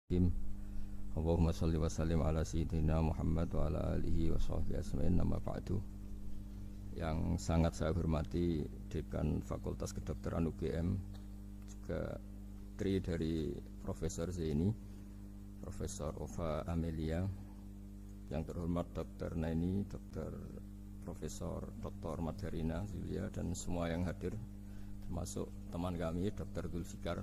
Allahumma salli wa sallim ala sayyidina Muhammad wa ala alihi wa sahbihi asma'in nama ba'du. Yang sangat saya hormati Dekan Fakultas Kedokteran UGM, juga tri dari Profesor Zaini, Profesor Ova Amelia, yang terhormat Dr. Naini, Dr. Profesor Dr. Madharina Zulia, dan semua yang hadir, termasuk teman kami Dr. Zulfikar,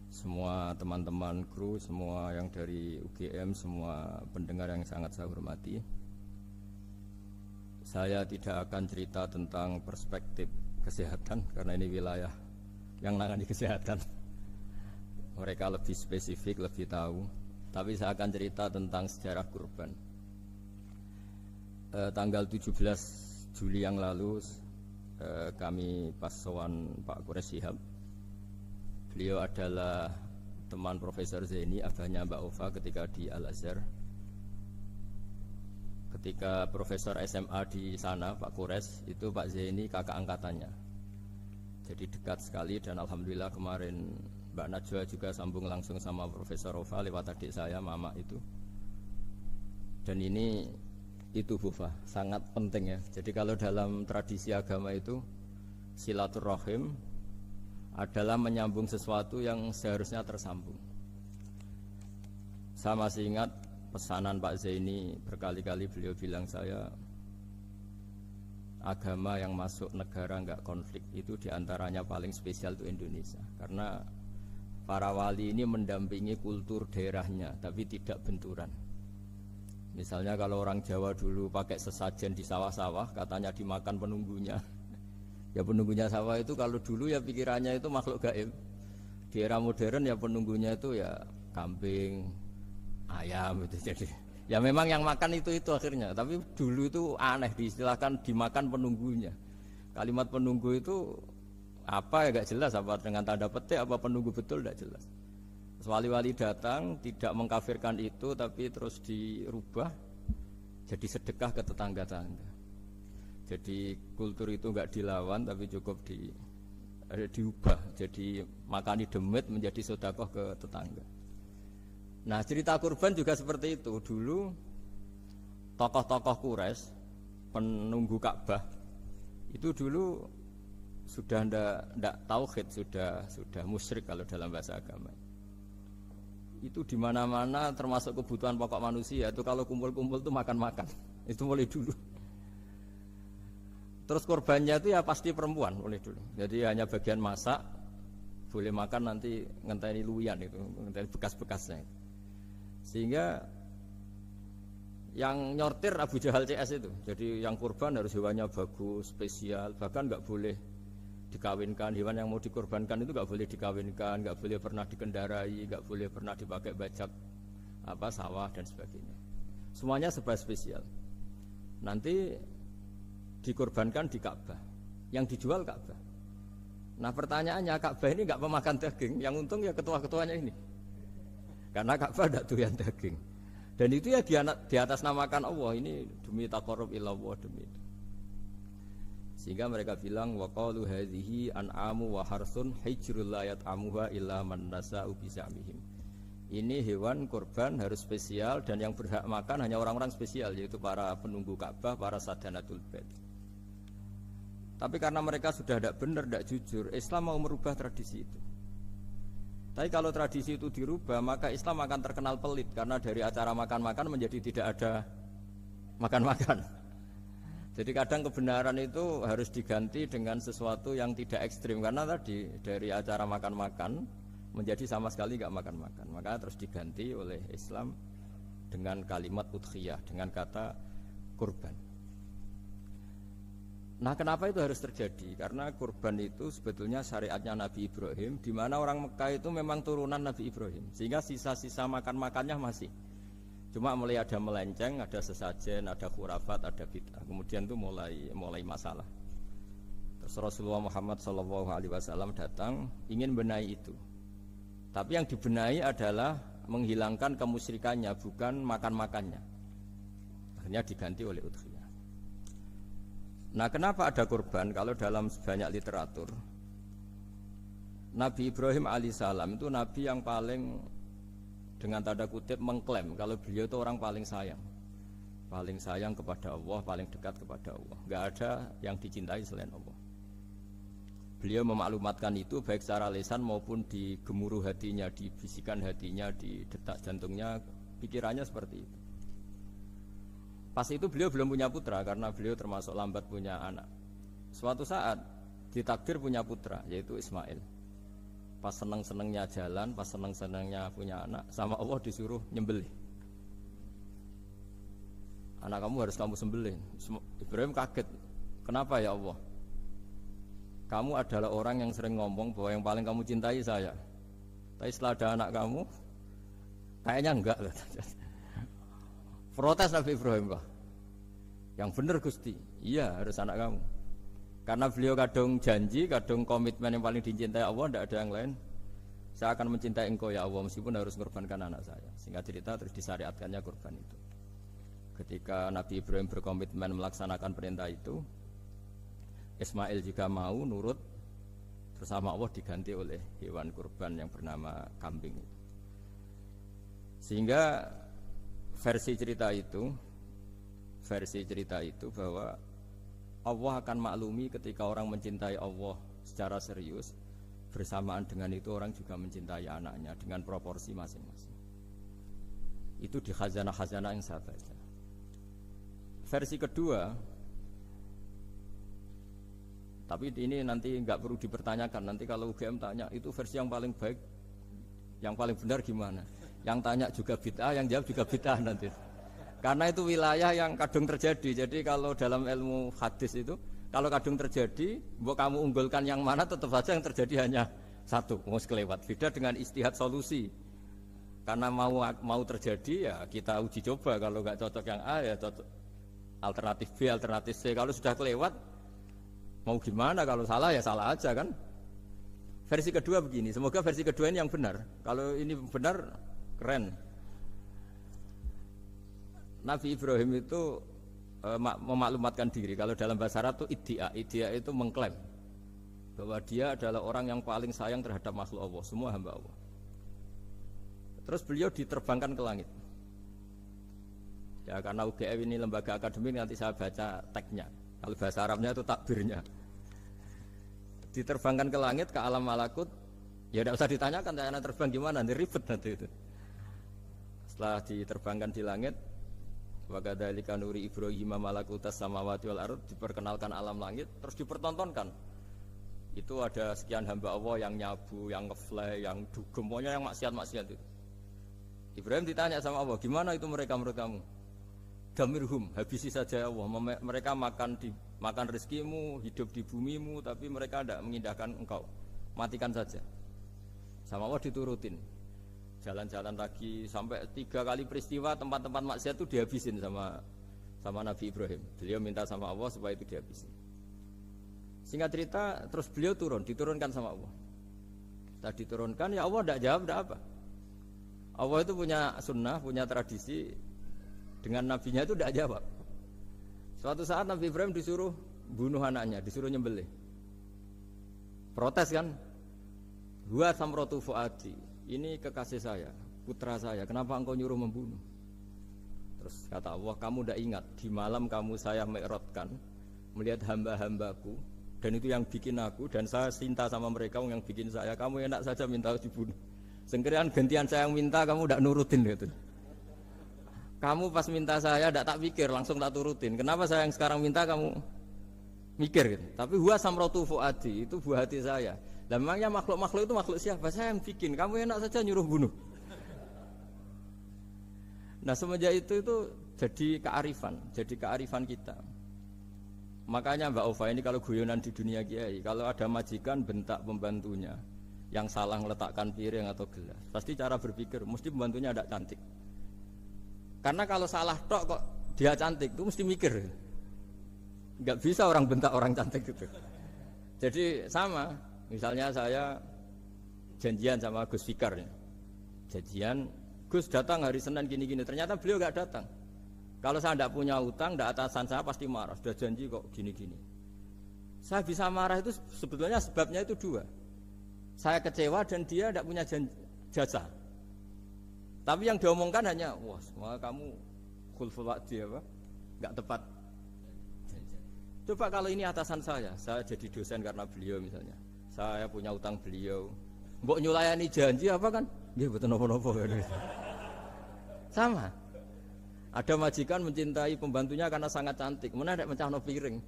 semua teman-teman kru, semua yang dari UGM, semua pendengar yang sangat saya hormati. Saya tidak akan cerita tentang perspektif kesehatan karena ini wilayah yang menangani kesehatan. Mereka lebih spesifik, lebih tahu. Tapi saya akan cerita tentang sejarah kurban. Tanggal 17 Juli yang lalu kami pas sowan Pak Quraish Shihab. Beliau adalah teman Profesor Zaini, abahnya Mbak Ova ketika di Al-Azhar. Ketika Profesor SMA di sana, Pak Quraish, itu Pak Zaini kakak angkatannya. Jadi dekat sekali, dan alhamdulillah kemarin Mbak Najwa juga sambung langsung sama Profesor Ova lewat adik saya, Mama itu. Dan ini itu Bufa, sangat penting ya. Jadi kalau dalam tradisi agama itu silaturahim adalah menyambung sesuatu yang seharusnya tersambung. Saya masih ingat pesanan Pak Zaini, berkali-kali beliau bilang saya, agama yang masuk negara enggak konflik itu diantaranya paling spesial itu Indonesia, karena para wali ini mendampingi kultur daerahnya tapi tidak benturan. Misalnya kalau orang Jawa dulu pakai sesajen di sawah-sawah, katanya dimakan penunggunya. Ya penunggunya sawah itu kalau dulu ya pikirannya itu makhluk gaib. Di era modern ya penunggunya itu ya kambing, ayam itu. Jadi ya memang yang makan itu akhirnya. Tapi dulu itu aneh, diistilahkan dimakan penunggunya. Kalimat penunggu itu apa ya gak jelas, apa dengan tanda petik, apa penunggu betul gak jelas. Wali-wali datang tidak mengkafirkan itu, tapi terus dirubah jadi sedekah ke tetangga-tetangga. Jadi kultur itu enggak dilawan tapi cukup diubah. Jadi makani demit menjadi sedekah ke tetangga. Nah cerita kurban juga seperti itu. Dulu tokoh-tokoh Quraisy, penunggu Ka'bah, itu dulu sudah ndak tauhid, sudah musyrik kalau dalam bahasa agama. Itu di mana-mana termasuk kebutuhan pokok manusia. Itu kalau kumpul-kumpul itu makan-makan. Itu mulai dulu. Terus korbannya itu ya pasti perempuan oleh dulu. Jadi hanya bagian masak, boleh makan nanti ngenteni luyan itu, ngenteni bekas-bekasnya. Sehingga yang nyortir Abu Jahal CS itu. Jadi yang kurban harus hewannya bagus, spesial, bahkan nggak boleh dikawinkan. Hewan yang mau dikorbankan itu nggak boleh dikawinkan, nggak boleh pernah dikendarai, nggak boleh pernah dipakai bajak sawah dan sebagainya. Semuanya serba spesial. Nanti dikorbankan di Ka'bah, yang dijual Ka'bah. Nah pertanyaannya, Ka'bah ini nggak pemakan daging, yang untung ya ketua-ketuanya ini, karena Ka'bah tidak doyan daging. Dan itu ya di atas namakan Allah, ini demi taqarrub ilallah, demi itu. Sehingga mereka bilang waqalu hadhihi an'amu wa harsun hijrul la yat'amuha illa man nasa'u bisamihim. Ini hewan kurban harus spesial, dan yang berhak makan hanya orang-orang spesial, yaitu para penunggu Ka'bah, para sadanatul bait. Tapi karena mereka sudah tidak benar, tidak jujur, Islam mau merubah tradisi itu. Tapi kalau tradisi itu dirubah, maka Islam akan terkenal pelit, karena dari acara makan-makan menjadi tidak ada makan-makan. Jadi kadang kebenaran itu harus diganti dengan sesuatu yang tidak ekstrim, karena tadi dari acara makan-makan menjadi sama sekali nggak makan-makan. Maka terus diganti oleh Islam dengan kalimat udhiyah, dengan kata kurban. Nah kenapa itu harus terjadi? Karena kurban itu sebetulnya syariatnya Nabi Ibrahim, di mana orang Mekah itu memang turunan Nabi Ibrahim, sehingga sisa-sisa makan-makannya masih. Cuma mulai ada melenceng, ada sesajen, ada khurafat, ada bid'ah. Kemudian itu mulai masalah. Terus Rasulullah Muhammad SAW datang ingin benahi itu. Tapi yang dibenahi adalah menghilangkan kemusyrikannya, bukan makan-makannya. Akhirnya diganti oleh udhiyah. Nah kenapa ada kurban? Kalau dalam banyak literatur, Nabi Ibrahim alaihissalam itu nabi yang paling dengan tanda kutip mengklaim kalau beliau itu orang paling sayang kepada Allah, paling dekat kepada Allah. Enggak ada yang dicintai selain Allah. Beliau memaklumatkan itu baik secara lisan maupun di gemuruh hatinya, di bisikan hatinya, di detak jantungnya, pikirannya seperti itu. Pas itu beliau belum punya putra karena beliau termasuk lambat punya anak. Suatu saat ditakdir punya putra yaitu Ismail. Pas seneng-senengnya jalan, pas seneng-senengnya punya anak, sama Allah disuruh nyembelih. Anak kamu harus kamu sembelih. Ibrahim kaget. Kenapa ya Allah? Kamu adalah orang yang sering ngomong bahwa yang paling kamu cintai saya. Tapi setelah ada anak kamu, kayaknya enggak lah. Protes Nabi Ibrahim, Pak. Yang benar Gusti, iya harus anak kamu. Karena beliau kadung janji, kadung komitmen yang paling dicintai Allah, tidak ada yang lain. Saya akan mencintai engkau ya Allah, meskipun harus mengorbankan anak saya. Singkat cerita terus disyariatkannya kurban itu. Ketika Nabi Ibrahim berkomitmen melaksanakan perintah itu, Ismail juga mau nurut, bersama Allah diganti oleh hewan kurban yang bernama kambing. Sehingga versi cerita itu bahwa Allah akan maklumi ketika orang mencintai Allah secara serius, bersamaan dengan itu orang juga mencintai anaknya dengan proporsi masing-masing. Itu di khazanah-khazanah yang saya baca. Versi kedua, tapi ini nanti nggak perlu dipertanyakan. Nanti kalau UGM tanya itu versi yang paling baik, yang paling benar gimana? Yang tanya juga bid'ah, yang jawab juga bid'ah nanti. Karena itu wilayah yang kadung terjadi. Jadi kalau dalam ilmu hadis itu, kalau kadung terjadi, mbok kamu unggulkan yang mana, tetap saja yang terjadi hanya satu, mau kelewat. Beda dengan istihad solusi. Karena mau terjadi ya kita uji coba. Kalau nggak cocok yang A ya cocok alternatif B, alternatif C. Kalau sudah kelewat, mau gimana? Kalau salah ya salah aja kan. Versi kedua begini, semoga versi kedua ini yang benar. Kalau ini benar, keren. Nabi Ibrahim itu memaklumatkan diri. Kalau dalam bahasa Arab itu iddia itu mengklaim bahwa dia adalah orang yang paling sayang terhadap makhluk Allah, semua hamba Allah. Terus beliau diterbangkan ke langit. Ya karena UGM ini lembaga akademik, nanti saya baca teksnya. Kalau bahasa Arabnya itu takbirnya. Diterbangkan ke langit, ke alam malakut. Ya tidak usah ditanyakan cara terbang gimana, nanti ribet nanti itu. Setelah diterbangkan di langit, wa kadzalika nuri Ibrahim malakutas samawati wal ardh, diperkenalkan alam langit, terus dipertontonkan. Itu ada sekian hamba Allah yang nyabu, yang ngefly, yang dugem, pokoknya yang maksiat-maksiat itu. Ibrahim ditanya sama Allah, gimana itu mereka menurut kamu? Damirhum, habisi saja Allah. Mereka makan rezekimu, hidup di bumimu, tapi mereka tidak mengindahkan engkau. Matikan saja. Sama Allah diturutin. Jalan-jalan lagi sampai 3 kali peristiwa tempat-tempat maksiat itu dihabisin sama Nabi Ibrahim. Beliau minta sama Allah supaya itu dihabisin. Singkat cerita, terus beliau diturunkan sama Allah. Setelah diturunkan, ya Allah tidak jawab, tidak apa. Allah itu punya sunnah, punya tradisi. Dengan nabinya itu tidak jawab. Suatu saat Nabi Ibrahim disuruh bunuh anaknya, disuruh nyembelih. Protes kan? Huwa samratu fuadi. Ini kekasih saya, putra saya. Kenapa engkau nyuruh membunuh? Terus kata Allah, kamu tidak ingat di malam kamu saya mi'rajkan melihat hamba-hambaku, dan itu yang bikin aku, dan saya cinta sama mereka yang bikin saya. Kamu enak saja minta dibunuh. Sengkirian gantian saya yang minta, kamu tidak nurutin gitu. Kamu pas minta saya tidak tak pikir, langsung tak turutin. Kenapa saya yang sekarang minta kamu mikir gitu. Tapi huwa samratu fuadi, itu buah hati saya. Dan memangnya makhluk-makhluk itu makhluk siapa? Saya yang bikin. Kamu enak saja nyuruh bunuh. Nah semenjak itu jadi kearifan kita. Makanya Mbak Ova ini kalau guyonan di dunia kiai, kalau ada majikan bentak pembantunya yang salah meletakkan piring atau gelas, pasti cara berpikir mesti pembantunya ada cantik. Karena kalau salah tok kok dia cantik, itu mesti mikir. Enggak bisa orang bentak orang cantik gitu. Jadi sama, misalnya saya janjian sama Gus Fikar, janjian Gus datang hari Senin gini-gini, ternyata beliau enggak datang. Kalau saya tidak punya utang, tidak atasan saya pasti marah. Sudah janji kok gini-gini. Saya bisa marah itu sebetulnya sebabnya itu 2. Saya kecewa dan dia tidak punya jasa. Tapi yang diomongkan hanya, wah, semua kamu khulful wa'di apa? Enggak tepat. Coba kalau ini atasan saya jadi dosen karena beliau misalnya. Saya punya utang beliau. Mbok nyulayani janji apa kan? Nggih mboten napa-napa kan. Sama. Ada majikan mencintai pembantunya karena sangat cantik, mana nek mencahno piring.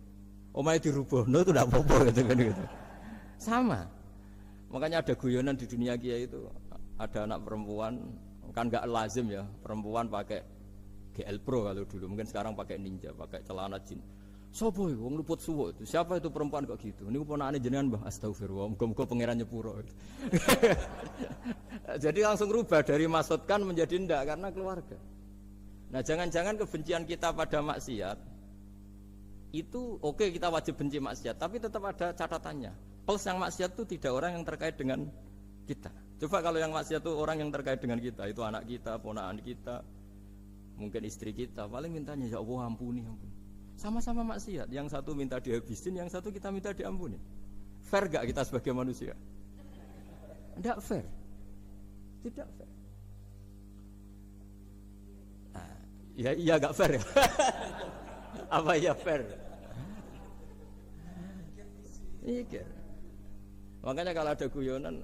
Omahe dirubahno itu ndak apa-apa gitu kan gitu. Sama. Makanya ada guyonan di dunia kiai itu, ada anak perempuan kan enggak lazim ya, perempuan pakai GL Pro kalau dulu, mungkin sekarang pakai Ninja, pakai celana jin. Sopo iku wong luput suwuk itu? Siapa itu perempuan kok gitu? Niku ponakane jenengan, Mbah. Astagfirullah, muga-muga pangeran nyepuro. Jadi langsung rubah dari maksudkan menjadi ndak karena keluarga. Nah, jangan-jangan kebencian kita pada maksiat itu oke, kita wajib benci maksiat, tapi tetap ada catatannya. Plus yang maksiat itu tidak orang yang terkait dengan kita. Coba kalau yang maksiat itu orang yang terkait dengan kita, itu anak kita, ponakan kita, mungkin istri kita, paling mintanya ya Allah ampuni, ampuni. Sama-sama maksiat, yang satu minta dihabisin, yang satu kita minta diampuni. Fair gak kita sebagai manusia? Tidak fair. Tidak fair. Nah, ya iya gak fair ya? Apa ya fair? Mikir. Makanya kalau ada guyonan,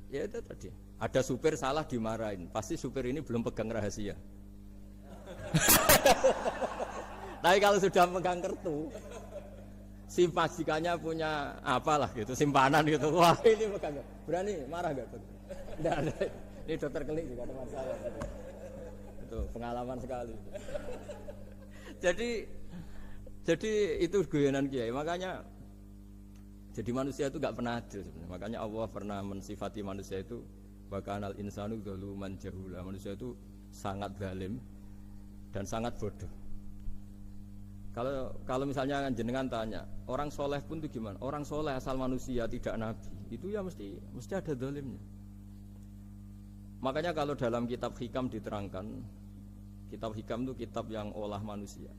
ya itu tadi. Ada supir salah dimarahin, pasti supir ini belum pegang rahasia. Tapi kalau sudah pegang kartu, si majikannya punya apalah gitu, simpanan gitu. Wah ini pegang, berani marah gak tuh? Tidak ada. Ini dokter klinik juga ada masalah. Itu pengalaman sekali. Jadi itu guyonan kiai. Makanya jadi manusia itu gak pernah adil sebenarnya. Makanya Allah pernah mensifati manusia itu bakanal insanu dzaluman jahula. Manusia itu sangat zalim dan sangat bodoh. Kalau misalnya jenengan tanya, orang soleh pun itu gimana? Orang soleh asal manusia tidak nabi, itu ya mesti ada zalimnya. Makanya kalau dalam kitab hikam diterangkan, kitab hikam itu kitab yang olah manusia.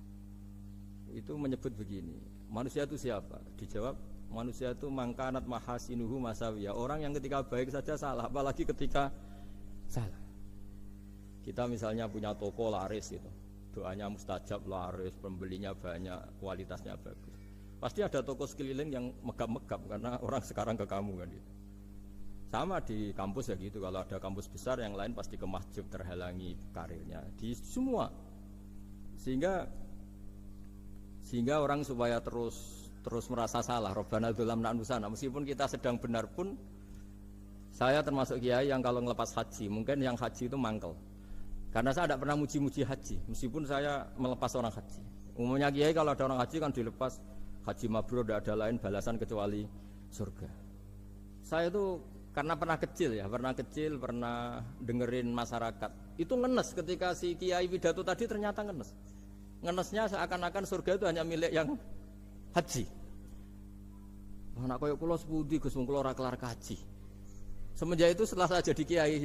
Itu menyebut begini, manusia itu siapa? Dijawab, manusia itu mangkanat mahasinuhu masawiyah. Orang yang ketika baik saja salah, apalagi ketika salah. Kita misalnya punya toko laris gitu. Doanya mustajab, laris, pembelinya banyak, kualitasnya bagus. Pasti ada toko sekeliling yang megap-megap karena orang sekarang ke kamu kan gitu. Sama di kampus ya gitu, kalau ada kampus besar yang lain pasti ke masjid terhalangi karirnya di semua. Sehingga orang supaya terus merasa salah, Rabbana dzalamna anfusana, meskipun kita sedang benar pun. Saya termasuk kiai yang kalau ngelepas haji, mungkin yang haji itu mangkel. Karena saya tidak pernah muji-muji haji, meskipun saya melepas orang haji. Umumnya kiai kalau ada orang haji kan dilepas haji mabrur, tidak ada lain balasan kecuali surga. Saya itu karena pernah kecil, pernah dengerin masyarakat. Itu ngenes ketika si kiai pidato tadi ternyata ngenes. Ngenesnya seakan-akan surga itu hanya milik yang haji. Anak koyok kula sepundi Gus wong kula ora kelar kaji. Semenjak itu setelah saya jadi kiai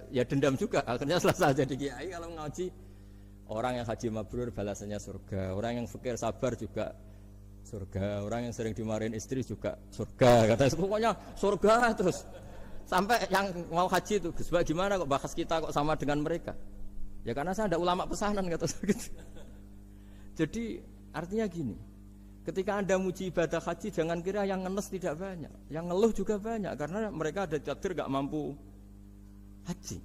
ya dendam juga. Akhirnya setelah saya jadi kiai kalau ngaji orang yang haji mabrur balasannya surga, orang yang fakir sabar juga surga, orang yang sering dimarahin istri juga surga. Katanya pokoknya surga terus. Sampai yang mau haji itu Gus gimana kok bahas kita kok sama dengan mereka? Ya karena saya ada ulama pesanan kata gitu. Jadi artinya gini. Ketika Anda muji ibadah haji, jangan kira yang ngenes tidak banyak, yang ngeluh juga banyak, karena mereka ada takdir gak mampu haji.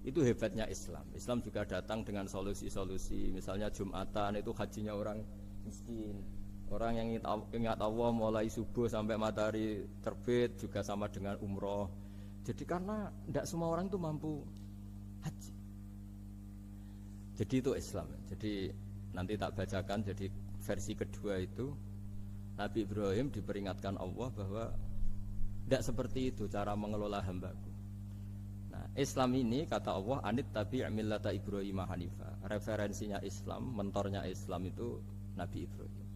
Itu hebatnya Islam. Islam juga datang dengan solusi-solusi, misalnya Jumatan itu hajinya orang miskin, orang yang ingat Allah mulai subuh sampai matahari terbit juga sama dengan umroh. Jadi karena tidak semua orang itu mampu haji. Jadi itu Islam. Jadi nanti tak bacakan. Jadi versi kedua itu Nabi Ibrahim diperingatkan Allah bahwa tidak seperti itu cara mengelola hambaku. Nah, Islam ini kata Allah anit tabi' millata Ibrahim hanifa. Referensinya Islam, mentornya Islam itu Nabi Ibrahim.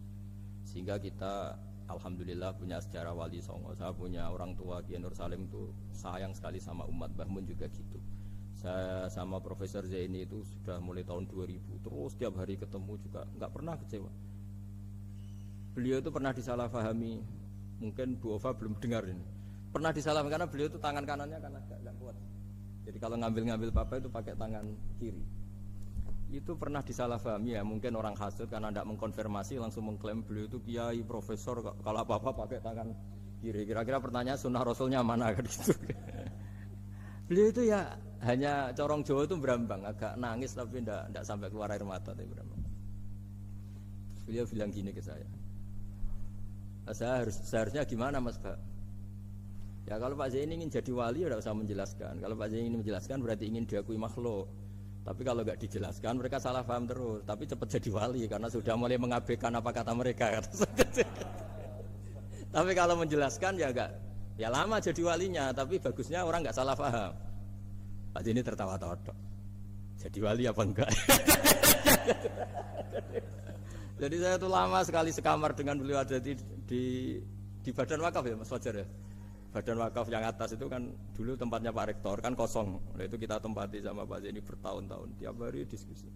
Sehingga kita alhamdulillah punya sejarah wali songo. Saya punya orang tua Kiai Nur Salim itu sayang sekali sama umat, Mbah Mun juga gitu. Saya sama Profesor Zaini itu sudah mulai tahun 2000 terus tiap hari ketemu juga nggak pernah kecewa. Beliau itu pernah disalahpahami, mungkin Bu Ova belum dengar ini. Pernah disalahpahami karena beliau itu tangan kanannya kan agak kuat. Jadi kalau ngambil-ngambil papa itu pakai tangan kiri. Itu pernah disalahpahami ya, mungkin orang hasud karena tidak mengkonfirmasi langsung mengklaim beliau itu kiai profesor kalau apa-apa pakai tangan kiri. Kira-kira pertanyaan sunnah rasulnya mana kan gitu. Beliau itu ya hanya corong Jawa itu berambang, agak nangis tapi tidak sampai keluar air mata tapi berambang. Beliau bilang gini ke saya. Seharusnya gimana Mas Pak? Ya kalau Pak Zain ingin jadi wali ya tidak usah menjelaskan. Kalau Pak Zain ingin menjelaskan berarti ingin diakui makhluk. Tapi kalau nggak dijelaskan mereka salah paham terus. Tapi cepat jadi wali karena sudah mulai mengabaikan apa kata mereka. Tapi kalau menjelaskan ya enggak, ya lama jadi walinya. Tapi bagusnya orang nggak salah paham. Pak ini tertawa-tawa. Jadi wali apa enggak? Jadi saya tuh lama sekali sekamar dengan beliau ada di Badan Wakaf ya Mas Fajar ya. Badan Wakaf yang atas itu kan dulu tempatnya Pak Rektor kan kosong. Nah, itu kita tempati sama Pak Zeni bertahun-tahun tiap hari diskusi.